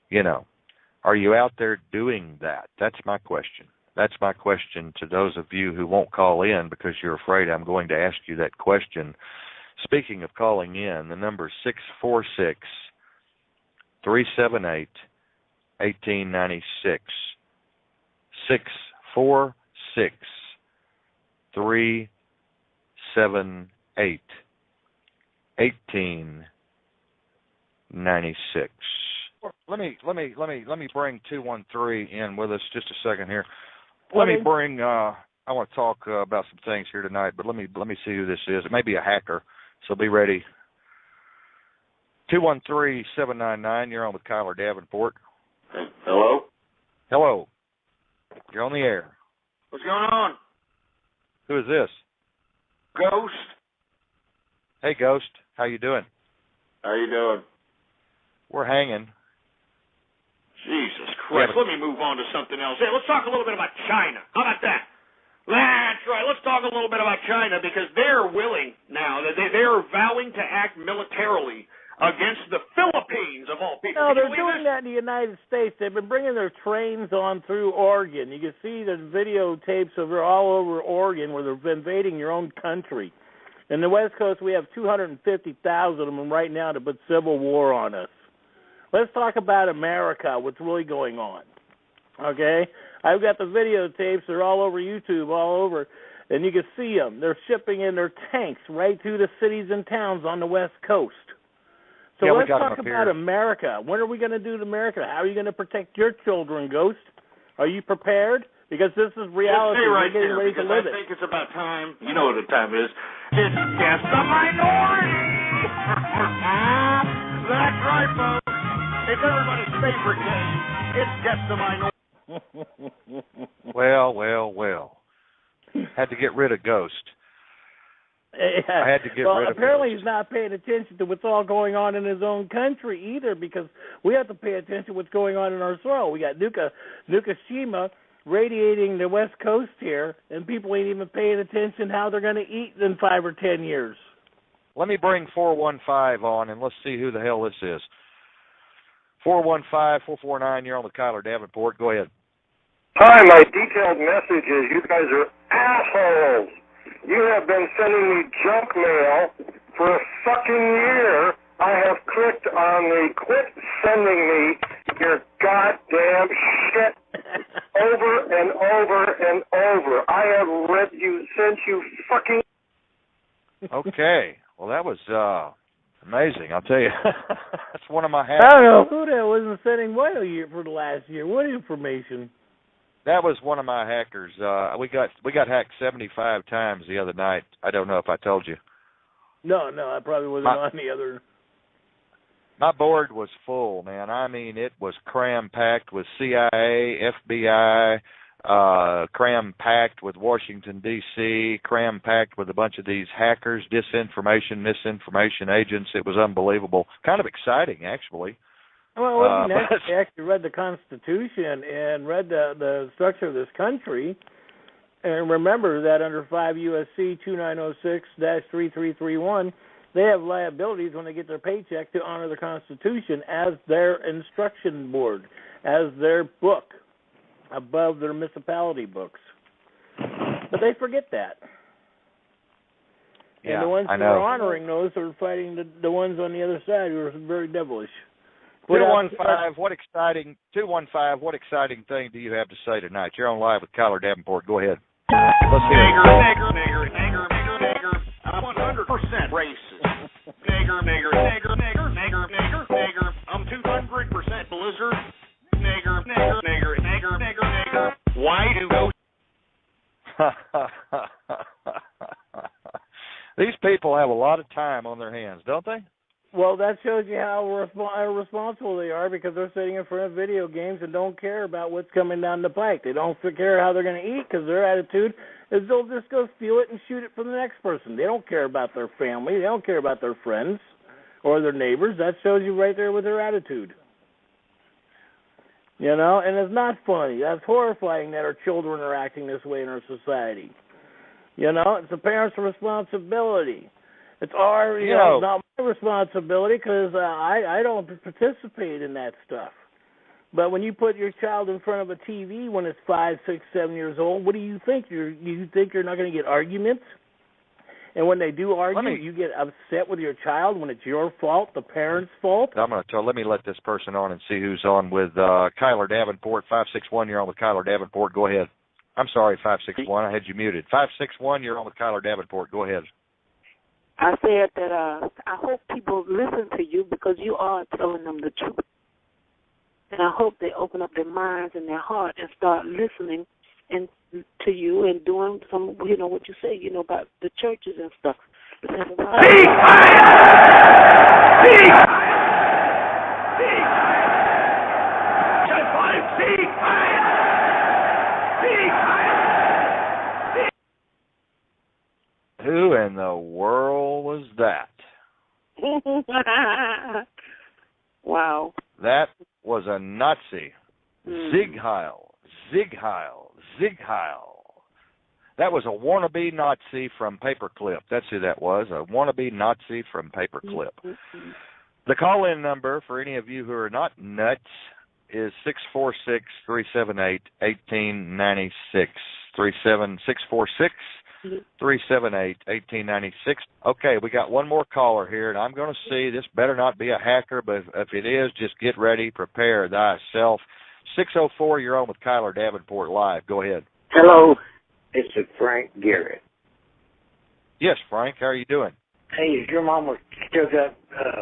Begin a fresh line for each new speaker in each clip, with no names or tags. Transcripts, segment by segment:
You know, are you out there doing that? That's my question. That's my question to those of you who won't call in because you're afraid I'm going to ask you that question. Speaking of calling in, the number is 646-378-1896. 646-378-1896. Let me bring 213 in with us just a second here. Let me bring. I want to talk about some things here tonight, but let me see who this is. It may be a hacker, so be ready. 213-799. You're on with Kyler Davenport.
Hello.
Hello. You're on the air.
What's going on?
Who is this?
Ghost.
Hey, Ghost. How you doing?
How you doing?
We're hanging.
Jesus Christ. Let me move on to something else. Hey, let's talk a little bit about China. How about that? That's right. Let's talk a little bit about China because they're willing now. They're vowing to act militarily against the Philippines, of all people.
No, they're doing that in the United States. They've been bringing their trains on through Oregon. You can see the videotapes of it all over Oregon where they're invading your own country. In the West Coast, we have 250,000 of them right now to put civil war on us. Let's talk about America, what's really going on, okay? I've got the videotapes. They're all over YouTube, all over, and you can see them. They're shipping in their tanks right through the cities and towns on the West Coast. So
yeah,
let's talk about America. What are we going to do to America? How are you going to protect your children, Ghost? Are you prepared? Because this is reality.
We're
getting ready to live it.
I think it's about time. You know what the time is. It's Guess the Minority. That's right, folks. It's everybody's favorite game. It's Guess the Minority.
Well. Had to get rid of Ghost.
Yeah.
I had to get rid of Ghost.
Apparently he's not paying attention to what's all going on in his own country either, because we have to pay attention to what's going on in our soil. We got Fukushima radiating the West Coast here, and people ain't even paying attention how they're going to eat in 5 or 10 years.
Let me bring 415 on, and let's see who the hell this is. 415-449, you're on with Kyler Davenport. Go ahead.
Hi, my detailed message is you guys are assholes. You have been sending me junk mail for a fucking year. I have clicked on the quit sending me your goddamn shit over and over and over. I have read you since you fucking...
Okay. Well, that was amazing, I'll tell you. That's one of my hackers.
I don't know who that wasn't sending what a year for the last year. What information?
That was one of my hackers. We got hacked 75 times the other night. I don't know if I told you.
No, I probably wasn't on the other.
My board was full, man. I mean, it was cram-packed with CIA, FBI, cram-packed with Washington, D.C., cram-packed with a bunch of these hackers, disinformation, misinformation agents. It was unbelievable. Kind of exciting, actually.
Well, it wasn't nice. I actually read the Constitution and read the structure of this country, and remember that under 5 U.S.C. 2906-3331, they have liabilities when they get their paycheck to honor the Constitution as their instruction board, as their book above their municipality books. But they forget that.
Yeah,
and the ones
I
who
know.
are honoring those are fighting the ones on the other side who are very devilish.
215, what exciting thing do you have to say tonight? You're on live with Kyler Davenport. Go ahead. Let's hear it.
Nigger. I'm 100% racist. Nigger. I'm 200% blizzard. Nigger. Why do those...
These people have a lot of time on their hands, don't they?
Well, that shows you how responsible they are, because they're sitting in front of video games and don't care about what's coming down the pike. They don't care how they're going to eat, because their attitude is they'll just go steal it and shoot it for the next person. They don't care about their family. They don't care about their friends or their neighbors. That shows you right there with their attitude. You know, and it's not funny. That's horrifying that our children are acting this way in our society. You know, it's the parents' responsibility. It's our, not my responsibility, because I don't participate in that stuff. But when you put your child in front of a TV when it's 5, 6, 7 years old, what do you think? You think you're not going to get arguments? And when they do argue, you get upset with your child when it's your fault, the parent's fault?
Let me let this person on and see who's on with Kyler Davenport. 561, you're on with Kyler Davenport. Go ahead. I'm sorry, 561. I had you muted. 561, you're on with Kyler Davenport. Go ahead.
I said that I hope people listen to you because you are telling them the truth. And I hope they open up their minds and their heart and start listening and to you and doing some, what you say, about the churches and stuff.
Who in the world was that?
Wow.
That was a Nazi. Ziegheil. That was a wannabe Nazi from Paperclip. That's who that was, a wannabe Nazi from Paperclip. The call-in number for any of you who are not nuts is 646-378-1896. 646-378-1896. Okay, we got one more caller here, and I'm going to see. This better not be a hacker, but if it is, just get ready, prepare thyself. 604, you're on with Kyler Davenport Live. Go ahead.
Hello, this is Frank Garrett.
Yes, Frank, how are you doing?
Hey, is your mama still got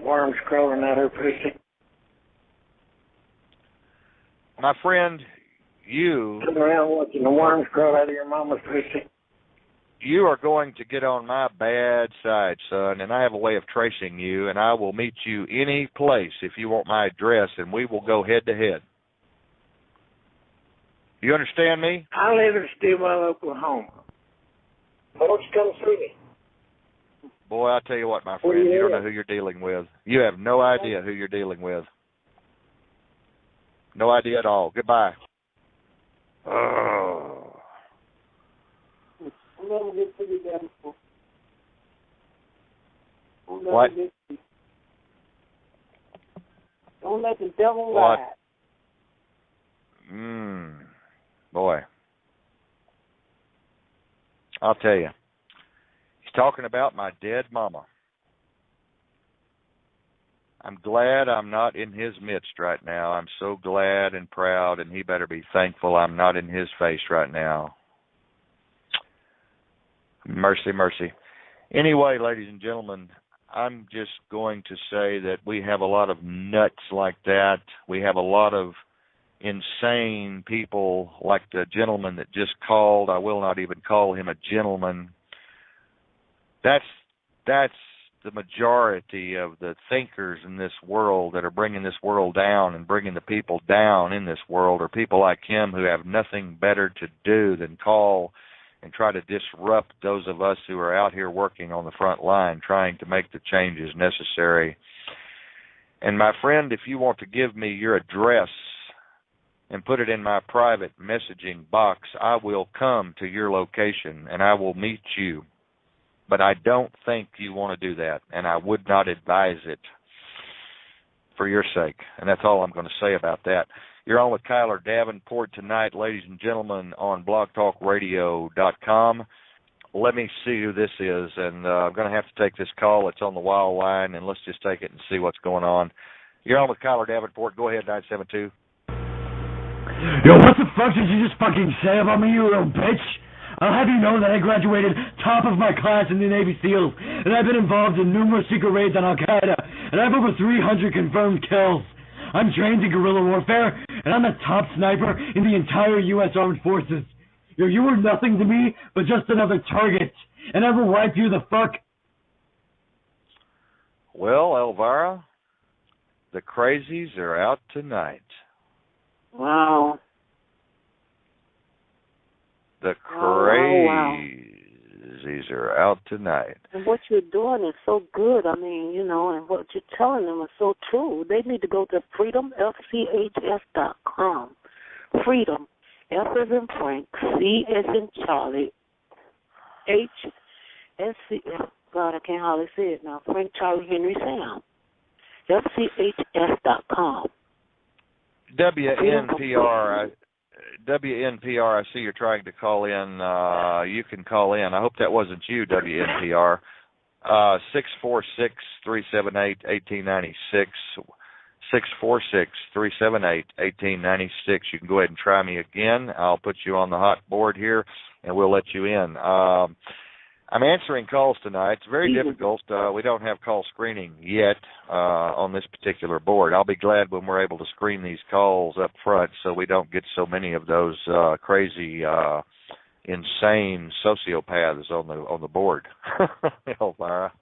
worms crawling out her pussy?
My friend, you...
Sitting around watching the worms crawl out of your mama's pussy?
You are going to get on my bad side, son, and I have a way of tracing you, and I will meet you any place if you want my address, and we will go head-to-head. You understand me?
I live in Stillwell, Oklahoma. Why don't you come see me?
Boy, I'll tell you what, my friend, you don't know who you're dealing with. You have no idea who you're dealing with. No idea at all. Goodbye. Oh. What?
Don't let the devil lie.
Boy. I'll tell you. He's talking about my dead mama. I'm glad I'm not in his midst right now. I'm so glad and proud, and he better be thankful I'm not in his face right now. Mercy, mercy. Anyway, ladies and gentlemen, I'm just going to say that we have a lot of nuts like that. We have a lot of insane people like the gentleman that just called. I will not even call him a gentleman. That's the majority of the thinkers in this world that are bringing this world down and bringing the people down in this world are people like him who have nothing better to do than call and try to disrupt those of us who are out here working on the front line, trying to make the changes necessary. And my friend, if you want to give me your address and put it in my private messaging box, I will come to your location and I will meet you. But I don't think you want to do that, and I would not advise it for your sake. And that's all I'm going to say about that. You're on with Kyler Davenport tonight, ladies and gentlemen, on blogtalkradio.com. Let me see who this is, and I'm going to have to take this call. It's on the wild line, and let's just take it and see what's going on. You're on with Kyler Davenport. Go ahead, 972.
Yo, what the fuck did you just fucking say about me, you little bitch? I'll have you know that I graduated top of my class in the Navy SEALs, and I've been involved in numerous secret raids on Al-Qaeda, and I have over 300 confirmed kills. I'm trained in guerrilla warfare, and I'm a top sniper in the entire U.S. Armed Forces. Yo, you were nothing to me but just another target, and I will wipe you the fuck.
Well, Elvira, the crazies are out tonight.
Wow.
The crazies are out tonight.
And what you're doing is so good. I mean, and what you're telling them is so true. They need to go to freedomfchs.com. Freedom, F as in Frank, C as in Charlie, H S C. God, I can't hardly say it now. Frank Charlie Henry Sam. FCHS.com.
WNPR, I see you're trying to call in. You can call in. I hope that wasn't you, WNPR. 646-378-1896. 646-378-1896. You can go ahead and try me again. I'll put you on the hot board here, and we'll let you in. I'm answering calls tonight. It's very difficult. We don't have call screening yet on this particular board. I'll be glad when we're able to screen these calls up front so we don't get so many of those crazy, insane sociopaths on the board. Elvira.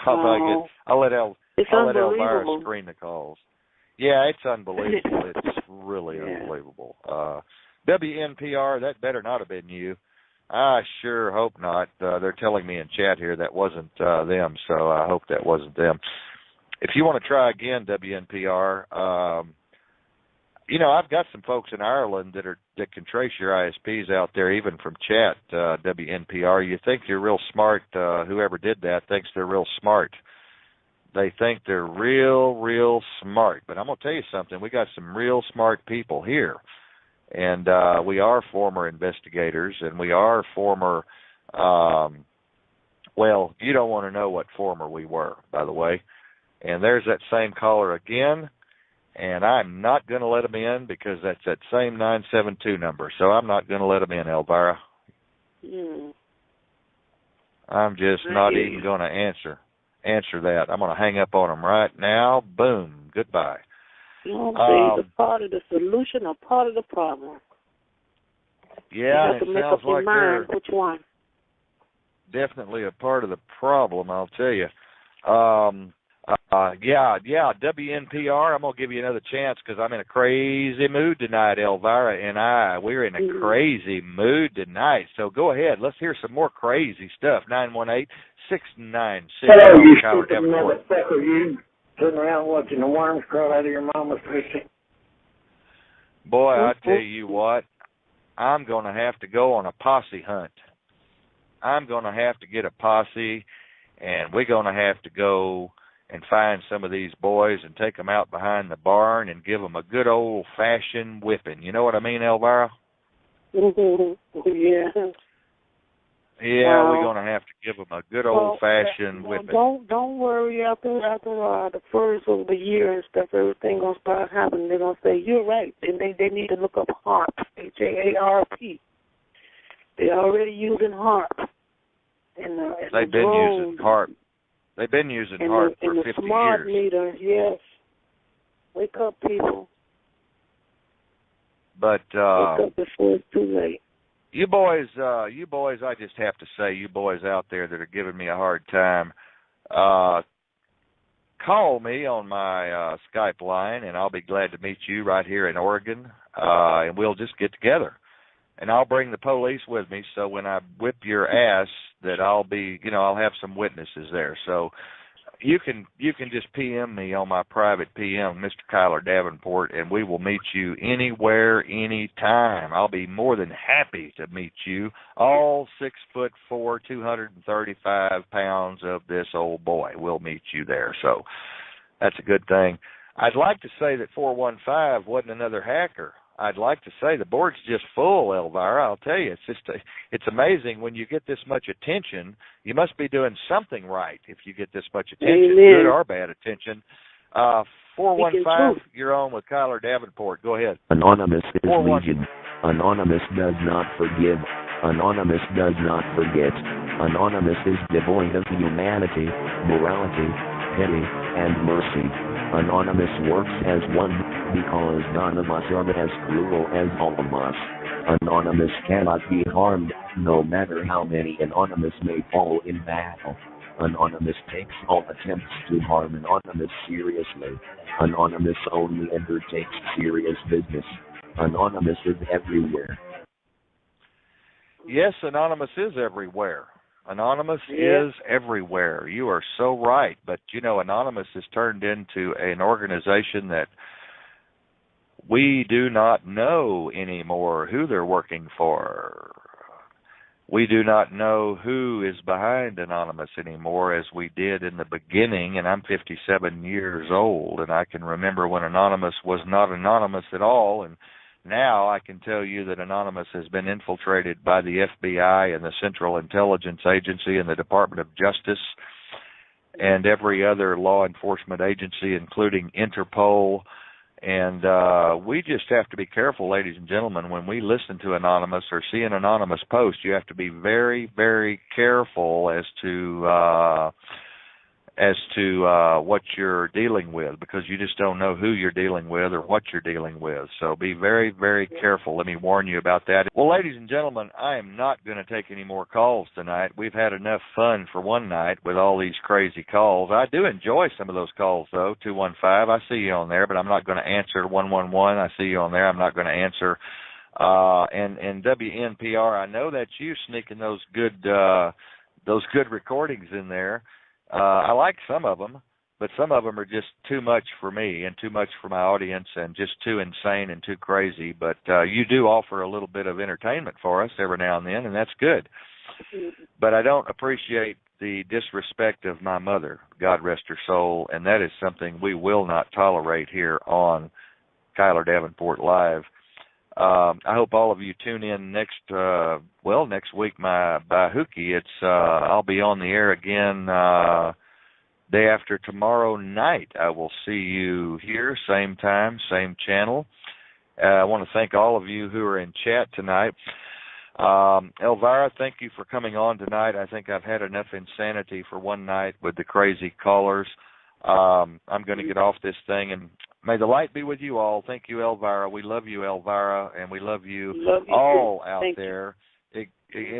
I'll let Elvira screen the calls. Yeah, it's unbelievable. It's really unbelievable. WNPR, that better not have been you. I sure hope not. They're telling me in chat here that wasn't them, so I hope that wasn't them. If you want to try again, WNPR, I've got some folks in Ireland that can trace your ISPs out there, even from chat, WNPR. You think you're real smart. Whoever did that thinks they're real smart. They think they're real smart. But I'm going to tell you something. We got some real smart people here. And we are former investigators, and we are former, well, you don't want to know what former we were, by the way. And there's that same caller again, and I'm not going to let him in because that's that same 972 number. So I'm not going to let him in, Elvira. I'm just not even going to answer that. I'm going to hang up on him right now. Boom. Goodbye.
It's a part of the solution or part of the problem.
Yeah,
you have to
it
make
sounds
up your
like
mind
they're
which one.
Definitely a part of the problem, I'll tell you. WNPR, I'm going to give you another chance because I'm in a crazy mood tonight, Elvira and we're in a crazy mood tonight. So go ahead. Let's hear some more crazy stuff. 918-696.
Hello, you stupid motherfucker, you. Sitting around watching the worms crawl out of your mama's pussy.
Boy, I tell you what, I'm going to have to go on a posse hunt. I'm going to have to get a posse, and we're going to have to go and find some of these boys and take them out behind the barn and give them a good old-fashioned whipping. You know what I mean, Elvira? Yeah, we're going to have to give them a good old-fashioned whipping.
Don't worry. After the first of the year and stuff, everything going to start happening. They're going to say, you're right. And they need to look up HAARP, HAARP. They're already using HAARP.
They've been using HAARP. They've been using HAARP for 50 years.
And the smart meter, yes. Wake up, people.
But
wake up before it's too late.
You boys, I just have to say, you boys out there that are giving me a hard time, call me on my Skype line, and I'll be glad to meet you right here in Oregon, and we'll just get together. And I'll bring the police with me, so when I whip your ass, that I'll be, I'll have some witnesses there. So you can just PM me on my private PM, Mr. Kyler Davenport, and we will meet you anywhere, anytime. I'll be more than happy to meet you, all 6'4", 235 pounds of this old boy. We'll meet you there. So that's a good thing. I'd like to say that 415 wasn't another hacker. I'd like to say the board's just full, Elvira. I'll tell you, it's amazing when you get this much attention. You must be doing something right if you get this much attention, good or bad attention. 415, you're on with Kyler Davenport. Go ahead.
Anonymous is legion. Anonymous does not forgive. Anonymous does not forget. Anonymous is devoid of humanity, morality, pity, and mercy. Anonymous works as one, because none of us are as cruel as all of us. Anonymous cannot be harmed, no matter how many Anonymous may fall in battle. Anonymous takes all attempts to harm Anonymous seriously. Anonymous only undertakes serious business. Anonymous is everywhere.
Yes, Anonymous is everywhere. Anonymous is everywhere. You are so right. But, Anonymous has turned into an organization that we do not know anymore who they're working for. We do not know who is behind Anonymous anymore as we did in the beginning, and I'm 57 years old, and I can remember when Anonymous was not anonymous at all, and now I can tell you that Anonymous has been infiltrated by the FBI and the Central Intelligence Agency and the Department of Justice and every other law enforcement agency, including Interpol. And we just have to be careful, ladies and gentlemen, when we listen to Anonymous or see an Anonymous post. You have to be very, very careful as to what you're dealing with, because you just don't know who you're dealing with or what you're dealing with. So be very, very careful. Let me warn you about that. Well, ladies and gentlemen, I am not going to take any more calls tonight. We've had enough fun for one night with all these crazy calls. I do enjoy some of those calls, though. 215, I see you on there, but I'm not going to answer. 111, I see you on there. I'm not going to answer. And WNPR, I know that's you sneaking those good recordings in there. I like some of them, but some of them are just too much for me and too much for my audience and just too insane and too crazy. But you do offer a little bit of entertainment for us every now and then, and that's good. But I don't appreciate the disrespect of my mother, God rest her soul, and that is something we will not tolerate here on Kyler Davenport Live. I hope all of you tune in next week, by Hookie. I'll be on the air again day after tomorrow night. I will see you here, same time, same channel. I want to thank all of you who are in chat tonight. Elvira, thank you for coming on tonight. I think I've had enough insanity for one night with the crazy callers. I'm going to get off this thing, and may the light be with you all. Thank you, Elvira. We love you, Elvira, and we love you all out there.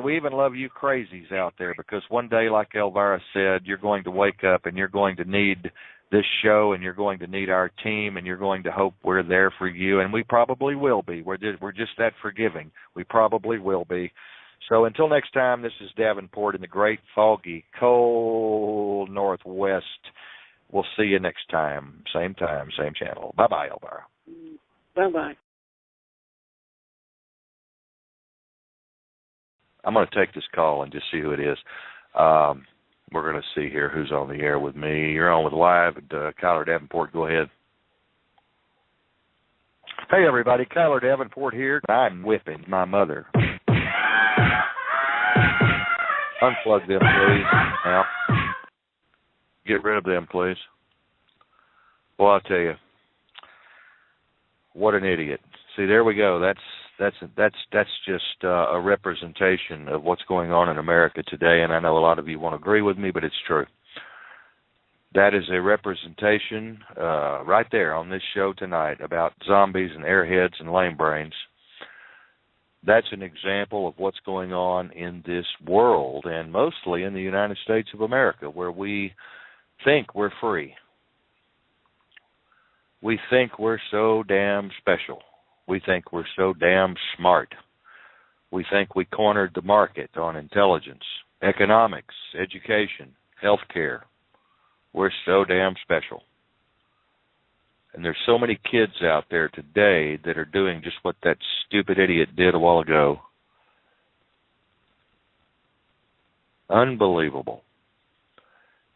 We even love you crazies out there, because one day, like Elvira said, you're going to wake up and you're going to need this show, and you're going to need our team, and you're going to hope we're there for you, and we probably will be. We're just that forgiving. We probably will be. So until next time, this is Davenport in the great, foggy, cold Northwest. We'll see you next time, same channel. Bye-bye, Elvira.
Bye-bye.
I'm going to take this call and just see who it is. We're going to see here who's on the air with me. You're on with Live at Kyler Davenport. Go ahead. Hey, everybody. Kyler Davenport here. I'm whipping my mother. Unplug them, please. Now. Get rid of them, please. Well, I'll tell you, what an idiot. See, there we go. That's just a representation of what's going on in America today, and I know a lot of you won't agree with me, but it's true. That is a representation right there on this show tonight about zombies and airheads and lame brains. That's an example of what's going on in this world, and mostly in the United States of America, where we think we're free. We think we're so damn special. We think we're so damn smart. We think we cornered the market on intelligence, economics, education, healthcare. We're so damn special. And there's so many kids out there today that are doing just what that stupid idiot did a while ago. Unbelievable.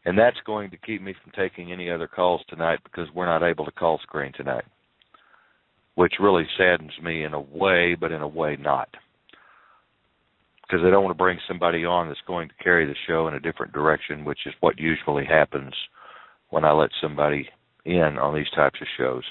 And that's going to keep me from taking any other calls tonight, because we're not able to call screen tonight, which really saddens me in a way, but in a way not. Because I don't want to bring somebody on that's going to carry the show in a different direction, which is what usually happens when I let somebody in on these types of shows.